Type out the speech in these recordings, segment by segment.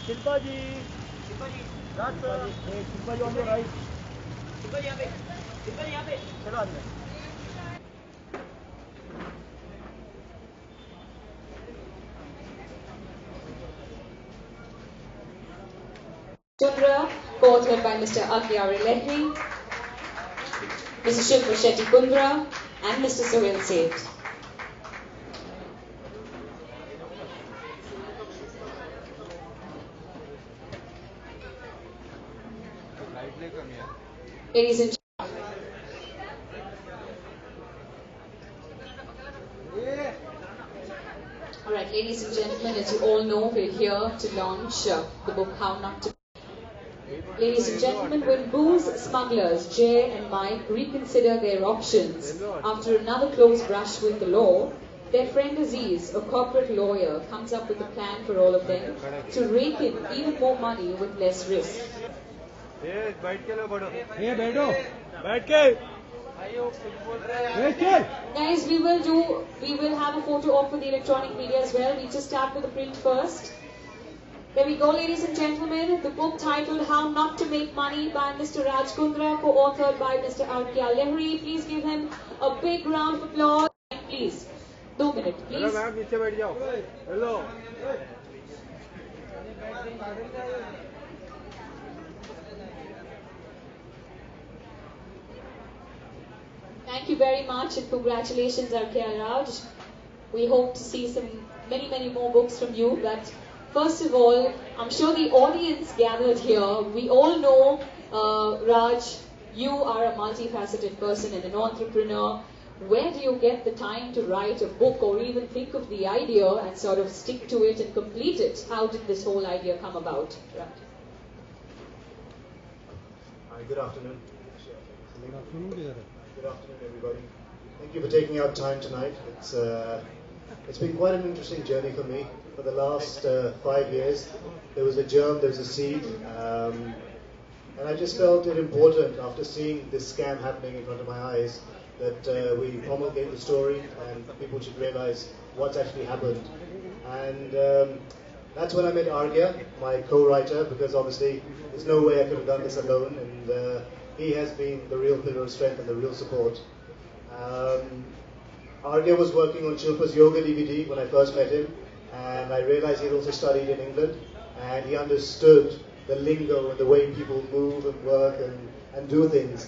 Shilpa ji. Raj sir. Shilpa ji on your right. Shilpa ji यहाँ पे. Shilpa ji यहाँ पे. चलो अंदर. Kundra, co-authored by Mr. Lahiri, Mr. Shilpa Shetty Kundra, and Mr. Sohail Seth. Ladies and Alright, ladies and gentlemen, as you all know, we're here to launch the book How Not to. Ladies and gentlemen, when booze smugglers Jay and Mike reconsider their options after another close brush with the law, their friend Aziz, a corporate lawyer, comes up with a plan for all of them to rake in even more money with less risk. Guys, we will have a photo op for the electronic media as well. We just start with the print first. There we go, ladies and gentlemen. The book titled How Not to Make Money by Mr. Raj Kundra, co-authored by Mr. Lahiri. Please give him a big round of applause. Please, 2 minutes, please. Hello. Thank you very much and congratulations, Raj. We hope to see many more books from you. But first of all, I'm sure the audience gathered here, we all know, Raj, you are a multifaceted person and an entrepreneur. Where do you get the time to write a book or even think of the idea and sort of stick to it and complete it? How did this whole idea come about? Hi, good afternoon. Good afternoon, everybody. Thank you for taking out time tonight. It's been quite an interesting journey for me. For the last 5 years, there was a germ, there was a seed, and I just felt it important after seeing this scam happening in front of my eyes that we promulgate the story and people should realize what's actually happened. And that's when I met Argya, my co-writer, because obviously there's no way I could have done this alone, and he has been the real pillar of strength and the real support. Argya was working on Shilpa's yoga DVD when I first met him, and I realized he had also studied in England, and he understood the lingo and the way people move and work and do things.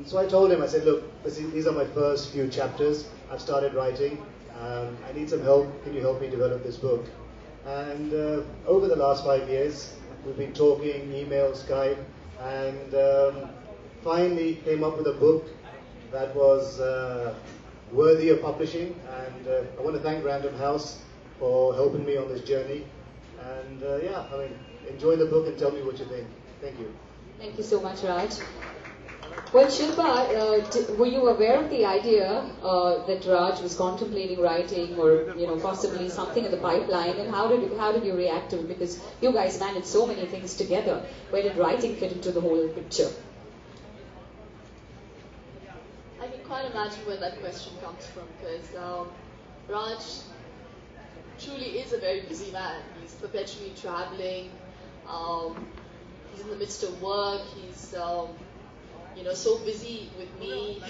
So I told him, I said, look, these are my first few chapters. I've started writing. I need some help. Can you help me develop this book? And over the last 5 years, we've been talking, email, Skype, and finally came up with a book that was worthy of publishing. And I want to thank Random House for helping me on this journey. And yeah, I mean, enjoy the book and tell me what you think. Thank you. Thank you so much, Raj. Well, Shilpa, were you aware of the idea that Raj was contemplating writing, or possibly something in the pipeline? And how did you react to it? Because you guys managed so many things together. Where did writing fit into the whole picture? I can quite imagine where that question comes from, because Raj truly is a very busy man. He's perpetually traveling. He's in the midst of work. He's so busy with me.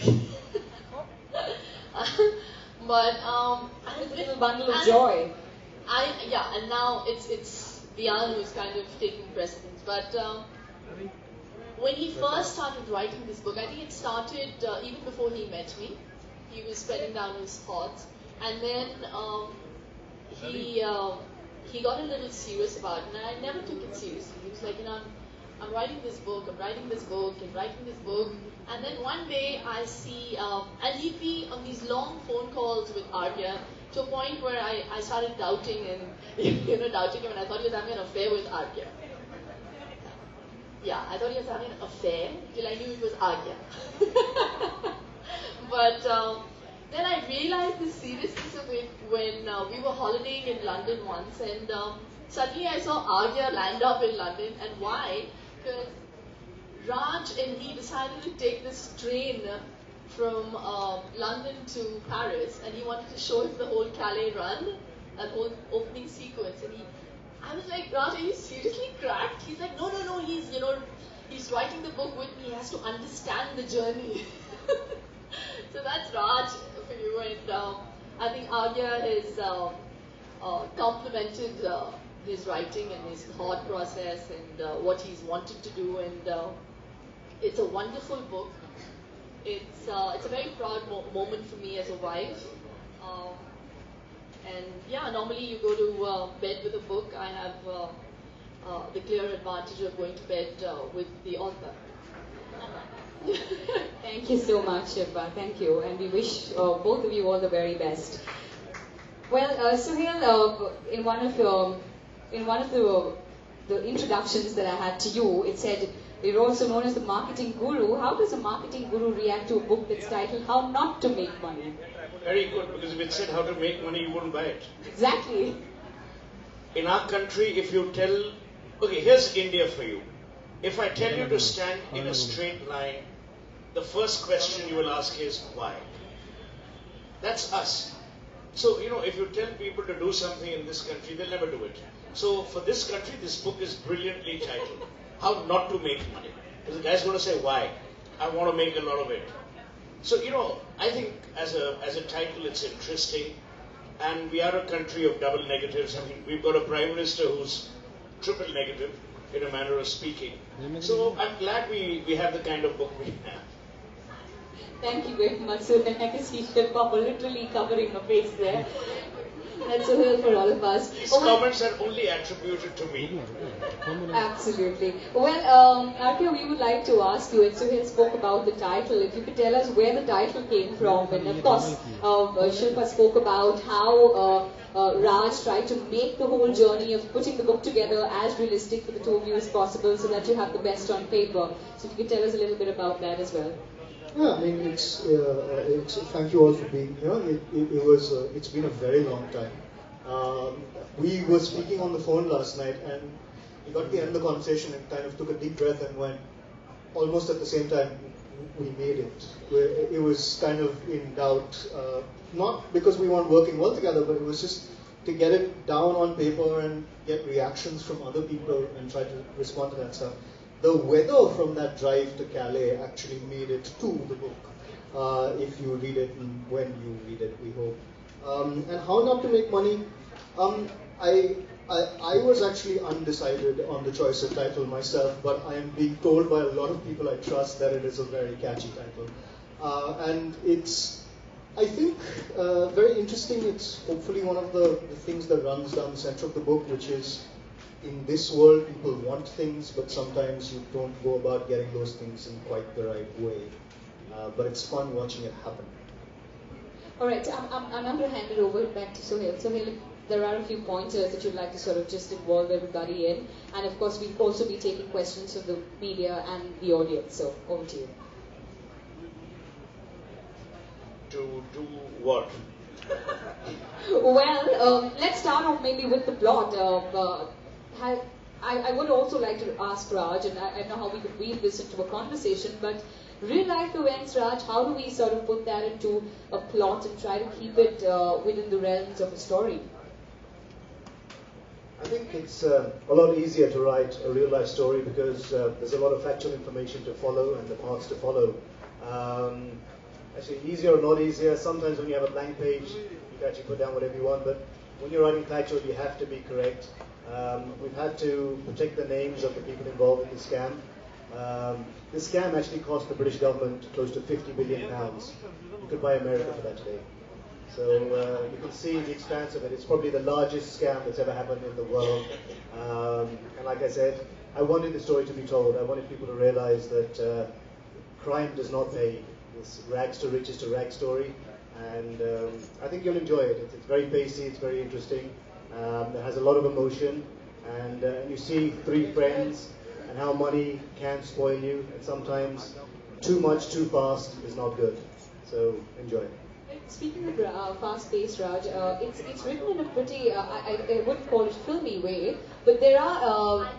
But a little bundle of joy. And now it's Dian who's kind of taking precedence. But when he first started writing this book, I think it started even before he met me. He was spreading down his thoughts, and then he got a little serious about it, and I never took it seriously. He was like, I'm writing this book, and writing this book. And then one day I see, and he'd be on these long phone calls with Argya to a point where I started doubting doubting him, and I thought he was having an affair with Argya. Yeah, I thought he was having an affair till I knew it was Argya. But then I realized the seriousness of it when we were holidaying in London once, and suddenly I saw Argya land up in London. And why? Because Raj and he decided to take this train from London to Paris, and he wanted to show him the whole Calais run, that whole opening sequence. And I was like, Raj, are you seriously cracked? He's like, no, no, no. He's writing the book with me. He has to understand the journey. So that's Raj for you, and I think Agya has complimented his writing and his thought process and what he's wanted to do, and it's a wonderful book. It's a very proud moment for me as a wife. And yeah, normally you go to bed with a book. I have the clear advantage of going to bed with the author. Thank you so much, Shilpa. Thank you, and we wish both of you all the very best. Well, Suhail, in one of the introductions that I had to you, it said you're also known as the marketing guru. How does a marketing guru react to a book that's titled "How Not to Make Money"? Very good, because if it said how to make money, you wouldn't buy it. Exactly. In our country, if you tell, okay, here's India for you. If I tell you to stand in a straight line, the first question you will ask is why? That's us. So, if you tell people to do something in this country, they'll never do it. So, for this country, this book is brilliantly titled, How Not to Make Money. Because the guy's going to say, why? I want to make a lot of it. So, I think as a title, it's interesting. And we are a country of double negatives. I mean, we've got a prime minister who's triple negative, in a manner of speaking. So, I'm glad we have the kind of book we have. Thank you very much, Suhail. I can see Shilpa literally covering her face there. That's Suhail for all of us. These comments are only attributed to me. Absolutely. Well, Arpya, we would like to ask you, and Suhail spoke about the title, if you could tell us where the title came from. And of course, Shilpa spoke about how Raj tried to make the whole journey of putting the book together as realistic for the two of you as possible so that you have the best on paper. So if you could tell us a little bit about that as well. Yeah, I mean, it's thank you all for being here. It's been a very long time. We were speaking on the phone last night, and we got to the end of the conversation and kind of took a deep breath and went, almost at the same time, we made it. It was kind of in doubt, not because we weren't working well together, but it was just to get it down on paper and get reactions from other people and try to respond to that stuff. The weather from that drive to Calais actually made it to the book, if you read it and when you read it, we hope. And How Not to Make Money, I was actually undecided on the choice of title myself, but I am being told by a lot of people I trust that it is a very catchy title. And it's, I think, very interesting. It's hopefully one of the things that runs down the center of the book, which is, in this world, people want things, but sometimes you don't go about getting those things in quite the right way. But it's fun watching it happen. All right, I'm now going to hand it over back to Suhail. Suhail, there are a few pointers that you'd like to sort of just involve everybody in. And of course, we'll also be taking questions from the media and the audience. So, over to you. To do what? Well, let's start off maybe with the plot. I would also like to ask Raj, and I don't know how we could weave this into a conversation, but real life events, Raj, how do we sort of put that into a plot and try to keep it within the realms of a story? I think it's a lot easier to write a real life story because there's a lot of factual information to follow and the paths to follow. Actually, easier or not easier, sometimes when you have a blank page, you can actually put down whatever you want, but when you're writing factual, you have to be correct. We've had to protect the names of the people involved in the scam. This scam actually cost the British government close to £50 billion. You could buy America for that today. So you can see the expanse of it. It's probably the largest scam that's ever happened in the world. And like I said, I wanted the story to be told. I wanted people to realize that crime does not pay. This rags to riches to rags story. And I think you'll enjoy it. It's very pacey, it's very interesting. It has a lot of emotion. And you see three friends and how money can spoil you. And sometimes too much, too fast is not good. So enjoy it. Speaking of fast-paced, Raj, it's written in a pretty, I wouldn't call it filmy way, but there are,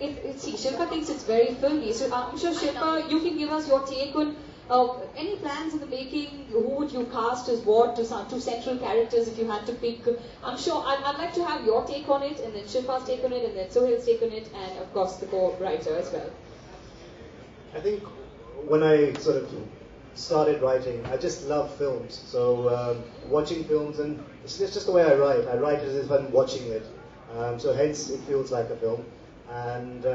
see, Shilpa thinks it's very filmy, so I'm sure Shilpa, you can give us your take on Any plans in the making? Who would you cast as what? To some two central characters if you had to pick? I'm sure I'd like to have your take on it, and then Shilpa's take on it, and then Sohail's take on it, and of course the co-writer as well. I think when I sort of started writing, I just love films. So watching films, and it's just the way I write. I write as if I'm watching it. So hence it feels like a film. And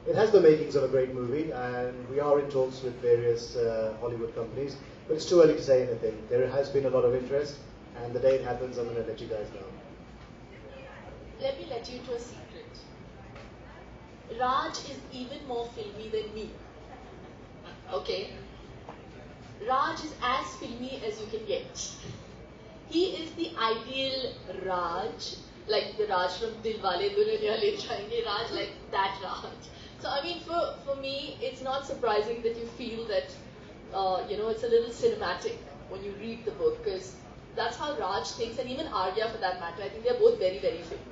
it has the makings of a great movie, and we are in talks with various Hollywood companies, but it's too early to say anything. There has been a lot of interest, and the day it happens, I'm going to let you guys know. Let me let you into a secret. Raj is even more filmy than me. Okay? Raj is as filmy as you can get. He is the ideal Raj, like the Raj from Dilwale Dulhaniya Le Jayenge, Raj like that Raj. So I mean, for me, it's not surprising that you feel that, it's a little cinematic when you read the book, because that's how Raj thinks, and even Arya for that matter. I think they're both very, very filmy.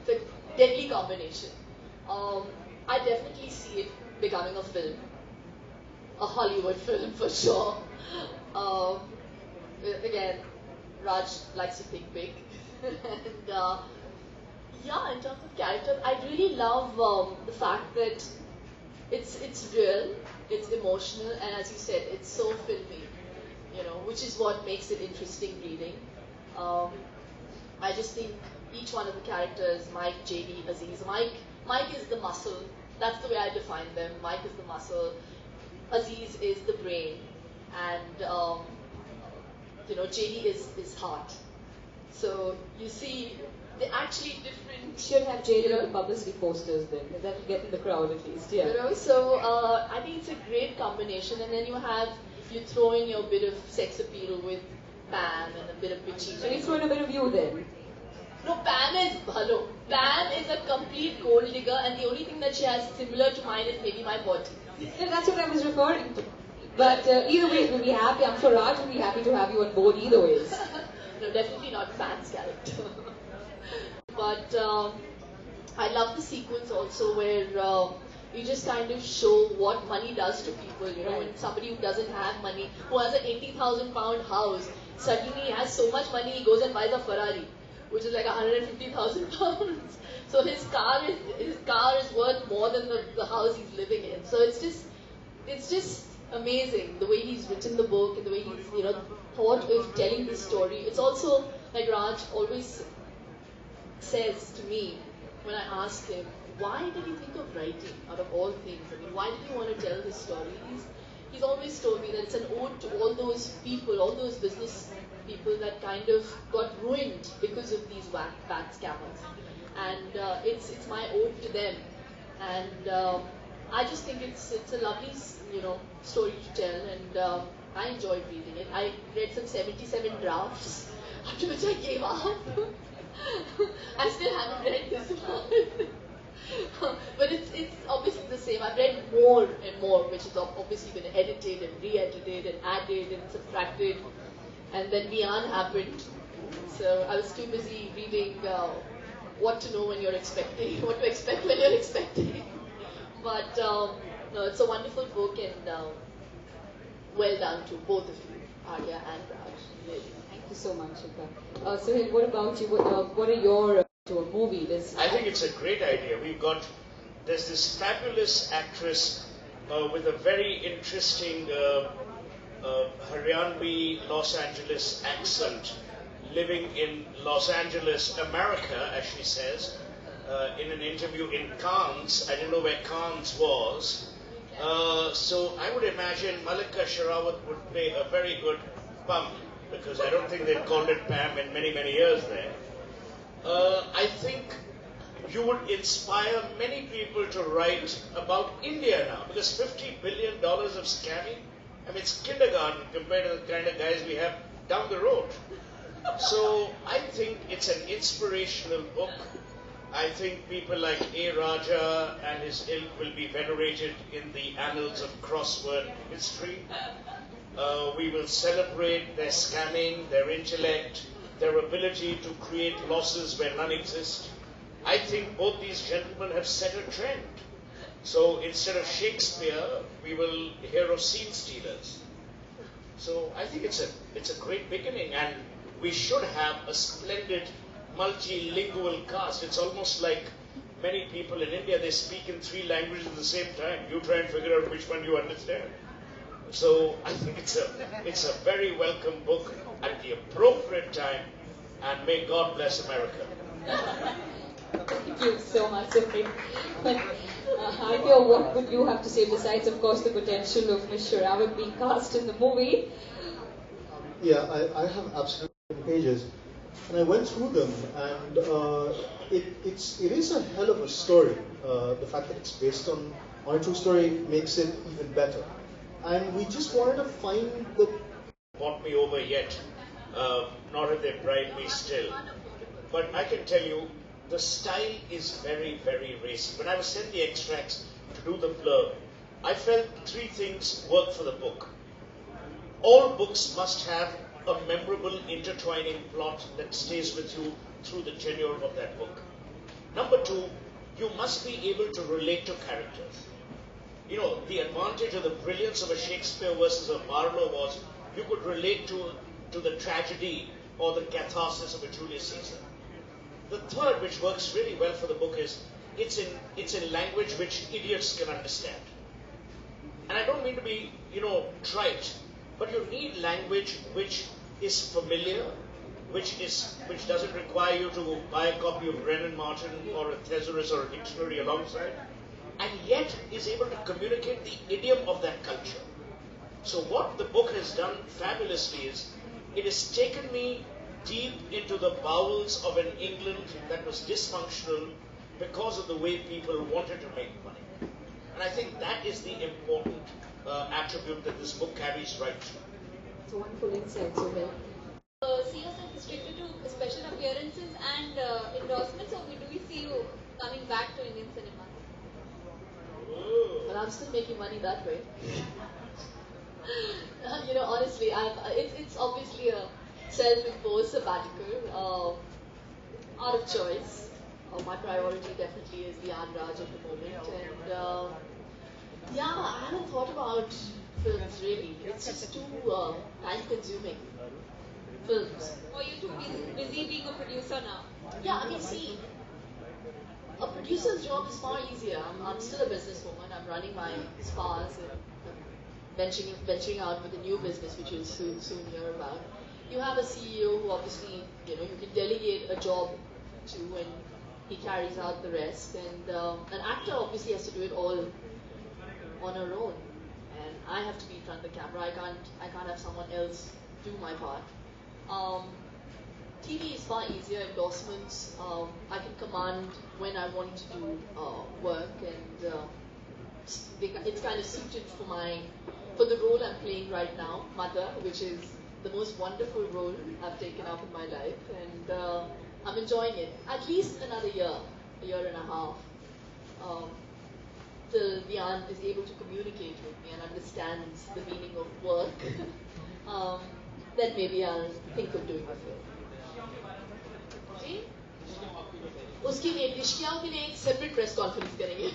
It's a deadly combination. I definitely see it becoming a film, a Hollywood film for sure. Again, Raj likes to think big, and yeah, in terms of characters, I really love the fact that it's real, it's emotional, and as you said, it's so filmy, which is what makes it interesting reading. I just think each one of the characters, Mike, JD, Aziz, Mike is the muscle. That's the way I define them. Mike is the muscle, Aziz is the brain, and JD is heart. So you see, they're actually different. Should have JD on the publicity posters then. That will get in the crowd at least. Yeah. So I think it's a great combination, and then you throw in your bit of sex appeal with Pam and a bit of bitchy. So you throw in a bit of you then. No, Pam is hello. Pam is a complete gold digger, and the only thing that she has similar to mine is maybe my body. Yeah, that's what I was referring to. But either way, we'll be happy. I'm sure Raj will be happy to have you on board either ways. No, definitely not Pam's character. But I love the sequence also where you just kind of show what money does to people. When somebody who doesn't have money, who has an 80,000 pound house, suddenly has so much money, he goes and buys a Ferrari, which is like 150,000 pounds. So his car is worth more than the house he's living in. So it's just amazing the way he's written the book and the way he's thought of telling the story. It's also like Raj always says to me when I ask him, why did he think of writing out of all things? I mean, why did he want to tell this story? He's always told me that it's an ode to all those people, all those business people that kind of got ruined because of these bad scammers. And it's my ode to them. And I just think it's a lovely story to tell, and I enjoyed reading it. I read some 77 drafts, after which I gave up. I still haven't read this one. But it's obviously the same. I've read more and more, which is obviously been edited and re-edited and added and subtracted. And then Beyond happened. So I was too busy reading what to know when you're expecting, what to expect when you're expecting. But no, it's a wonderful book, and well done to both of you, Arya and Raj. Really. Thank you so much, Shilpa. Sohail, what about you? What are your to a movie? I think it's a great idea. There's this fabulous actress with a very interesting Haryanvi Los Angeles accent, living in Los Angeles, America, as she says, in an interview in Cannes. I didn't know where Cannes was. So I would imagine Malika Sherawat would play a very good Pam, because I don't think they've called it Pam in many, many years there. I think you would inspire many people to write about India now, because $50 billion of scamming, I mean, it's kindergarten compared to the kind of guys we have down the road. So I think it's an inspirational book. I think people like A. Raja and his ilk will be venerated in the annals of crossword history. We will celebrate their scamming, their intellect, their ability to create losses where none exist. I think both these gentlemen have set a trend. So instead of Shakespeare, we will hear of scene stealers. So I think it's a great beginning, and we should have a splendid multilingual cast. It's almost like many people in India, they speak in 3 languages at the same time. You try and figure out which one you understand. So I think it's a very welcome book at the appropriate time, and may God bless America. Thank you so much, Sophie. Harkya, what would you have to say besides, of course, the potential of Miss Sherawat being cast in the movie? Yeah, I have absolutely pages, and I went through them, and it is a hell of a story. The fact that it's based on a true story makes it even better. And we just wanted to find the... Bought me over yet, nor have they bribed me still. But I can tell you, the style is very, very racy. When I was sent the extracts to do the blurb, I felt 3 things work for the book. All books must have a memorable intertwining plot that stays with you through the tenure of that book. Number 2, you must be able to relate to characters. You know, the advantage of the brilliance of a Shakespeare versus a Marlowe was you could relate to the tragedy or the catharsis of a Julius Caesar. The third, which works really well for the book, is it's in language which idiots can understand. And I don't mean to be, trite, but you need language which is familiar, which doesn't require you to buy a copy of Brennan Martin or a thesaurus or a dictionary alongside, and yet is able to communicate the idiom of that culture. So what the book has done fabulously is, it has taken me deep into the bowels of an England that was dysfunctional because of the way people wanted to make money. And I think that is the important attribute that this book carries right through. It's a wonderful insight, so well. See yourself restricted to special appearances and endorsements, or do we see you coming back to Indian cinema? But I'm still making money that way. Honestly, it's obviously a self-imposed sabbatical, out of choice. My priority definitely is the and Raj at the moment, and I haven't thought about films really. It's just too time-consuming. Films. Or you're too busy being a producer now? Yeah, see, a producer's job is far easier. I'm still a businesswoman. I'm running my spas and venturing out with a new business, which you'll soon hear about. You have a CEO who obviously, you can delegate a job to, and he carries out the rest. And an actor obviously has to do it all on her own. And I have to be in front of the camera. I can't have someone else do my part. TV is far easier. Endorsements, I can command when I want to do work, and it's kind of suited for the role I'm playing right now, mother, which is the most wonderful role I've taken up in my life, and I'm enjoying it. At least another year, a year and a half, till Vian is able to communicate with me and understands the meaning of work. Then maybe I'll think of doing a film. उसके लिए निष्क्रियाओं के लिए एक separate press conference करेंगे.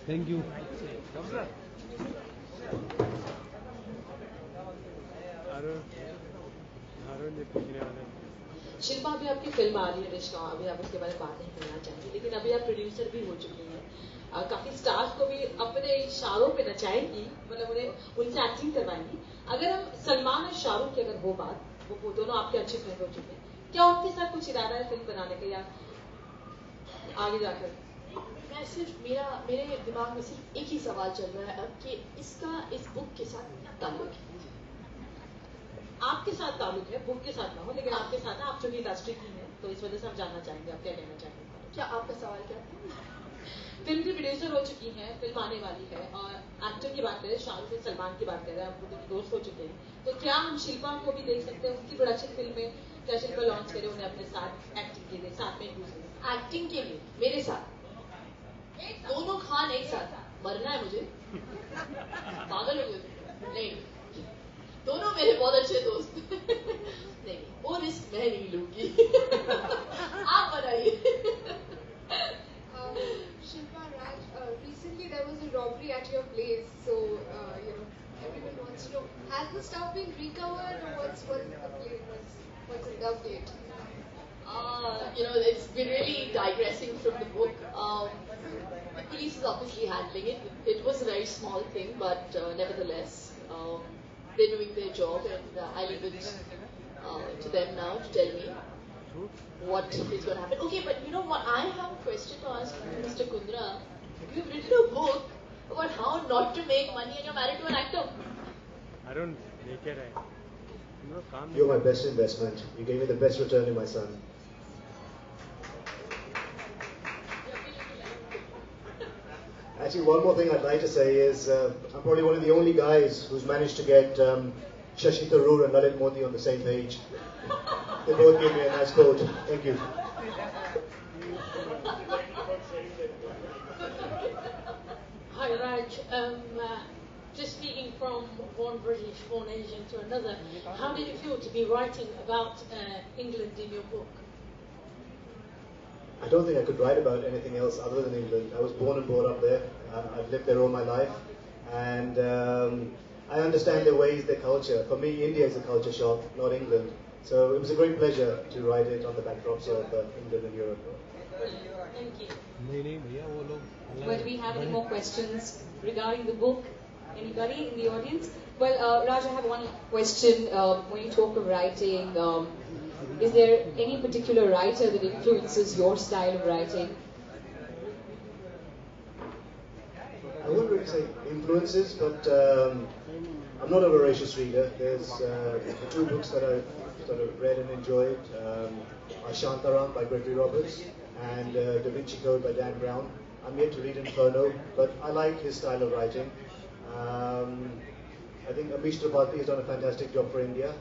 Thank you. Shilpa, अभी आपकी film आ रही है रिश्ता, अभी आप उसके बारे में बात नहीं करना चाहेंगे, लेकिन अभी आप प्रोड्यूसर भी हो चुकी हैं. काफी स्टार्स को भी अपने इशारों पे नचाएंगी, मतलब उन्हें उनसे एक्टिंग करवाएंगी. अगर हम सलमान और शाहरुख की अगर वो बात, वो दोनों आपके अच्छे फ्रेंड हो चुके हैं, क्या उनके साथ कुछ इरादा है फिल्म बनाने का, या आगे जाकर? मैं मेरे दिमाग में सिर्फ एक ही सवाल चल रहा है अब कि इसका इस बुक के साथ क्या ताल्लुक है. आपके साथ ताल्लुक है, बुक के साथ ना हो, लेकिन आपके साथ ना, आप चूंकि इंडस्ट्री की हैं, तो इस वजह से हम जानना चाहेंगे आप क्या कहना चाहेंगे. क्या आपका सवाल क्या है? फिल्म की प्रोड्यूसर हो चुकी हैं, फिल्म आने वाली है, और एक्टर की बात करें, शाहरुख और सलमान की बात करें, आप दोनों दोस्त हो चुके हैं, तो क्या हम शिल्पा को भी देख सकते हैं उनकी प्रोडक्शन फिल्म में? क्या शिल्पा लॉन्च करे उन्हें अपने साथ एक्टिंग के लिए, साथ में एक दूसरे एक्टिंग के लिए मेरे साथ दोनों खान एक साथ? मरना है मुझे? पागल हो गए? नहीं, दोनों मेरे बहुत अच्छे दोस्त. नहीं वो रिस्क मैं नहीं लूंगी आप बताइए Shilpa, Raj, recently there was a robbery at your place, so everyone wants to know, has the stuff been recovered or what's the play, what's the update? It's been really digressing from the book. The police is obviously handling it. It was a very small thing, but nevertheless, they're doing their job, and I leave it to them now to tell me what is going to happen. Okay, but you know what? I have a question to ask you, Mr. Kundra. You've written a book about how not to make money, and you're married to an actor. I don't make it. You're my best investment. You gave me the best return in my son. Actually, one more thing I'd like to say is I'm probably one of the only guys who's managed to get Shashi Tharoor and Lalit Modi on the same page. They both gave me a nice quote. Thank you. Hi Raj, just speaking from one British, one Asian to another, how did it feel to be writing about England in your book? I don't think I could write about anything else other than England. I was born and brought up there. I've lived there all my life. And I understand their ways, their culture. For me, India is a culture shock, not England. So it was a great pleasure to write it on the backdrops of England and Europe. Thank you. Well, do we have any more questions regarding the book? Anybody in the audience? Well, Raj, I have one question. When you talk of writing, is there any particular writer that influences your style of writing? I wouldn't really say influences, but I'm not a voracious reader. There's the two books that I've sort of read and enjoyed are Shantaram by Gregory Roberts and Da Vinci Code by Dan Brown. I'm yet to read Inferno, but I like his style of writing. I think Amish Tripathi has done a fantastic job for India,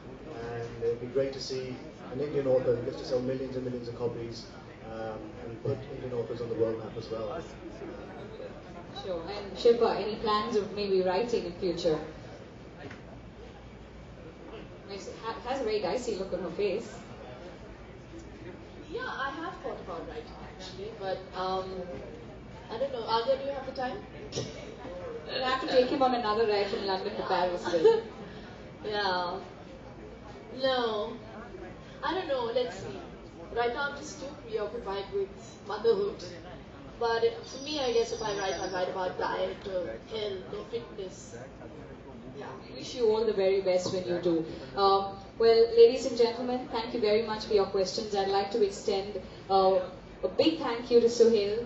and it'd be great to see an Indian author who gets to sell millions and millions of copies and put Indian authors on the world map as well. Sure. And Shilpa, any plans of maybe writing in future? Has a very dicey look on her face. Yeah, I have thought about writing actually, but I don't know. Alia, do you have the time? We'll have to take him on another ride from London to Paris then. Yeah. No. I don't know. Let's see. Right now I'm just too preoccupied with motherhood. But for me, I guess if I write about diet or health or fitness. Yeah. Wish you all the very best when you do. Well, ladies and gentlemen, thank you very much for your questions. I'd like to extend a big thank you to Suhail.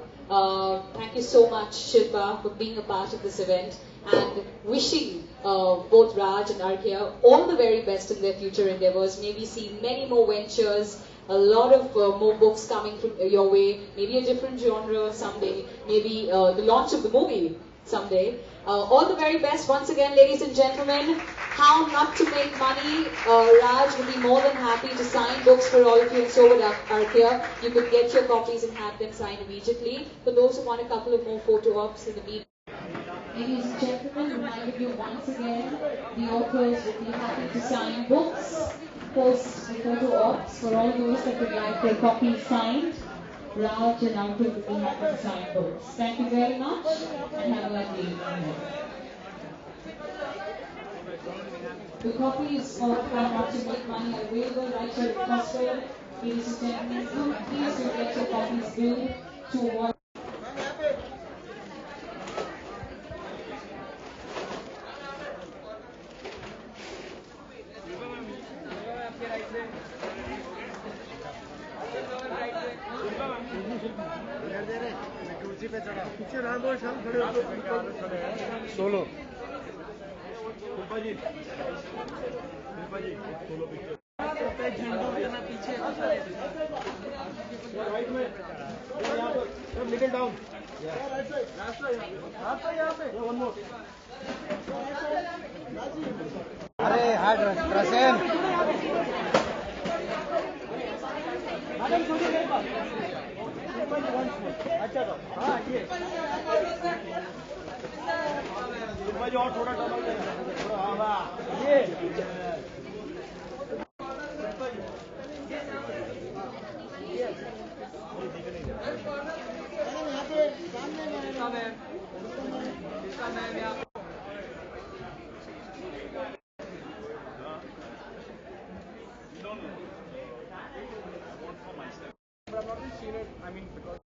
Thank you so much, Shilpa, for being a part of this event, and wishing both Raj and Arkia all the very best in their future endeavors. Maybe see many more ventures, a lot of more books coming from your way, maybe a different genre someday, maybe the launch of the movie someday. All the very best once again, ladies and gentlemen. How Not to Make Money. Raj will be more than happy to sign books for all of you, and so would Arkia. You could get your copies and have them signed immediately. For those who want a couple of more photo ops in the meantime. Ladies and gentlemen, reminding you once again, the authors will be happy to sign books, post the photo ops for all those that would like their copies signed. Raj and Arkia will be happy to sign books. Thank you very much and have a lovely evening. The copies of How Not to Make Money are available right here at Costco. Ladies and gentlemen, please do get your copies good to avoid. Solo Shilpa ji solo picture right में यहाँ पर निकल down one more अरे hard Prasen अच्छा तो हाँ ये जो और थोड़ा डबल ये Shilpa ma'am. Shilpa ma'am, yeah. But I've not really seen it. I mean, because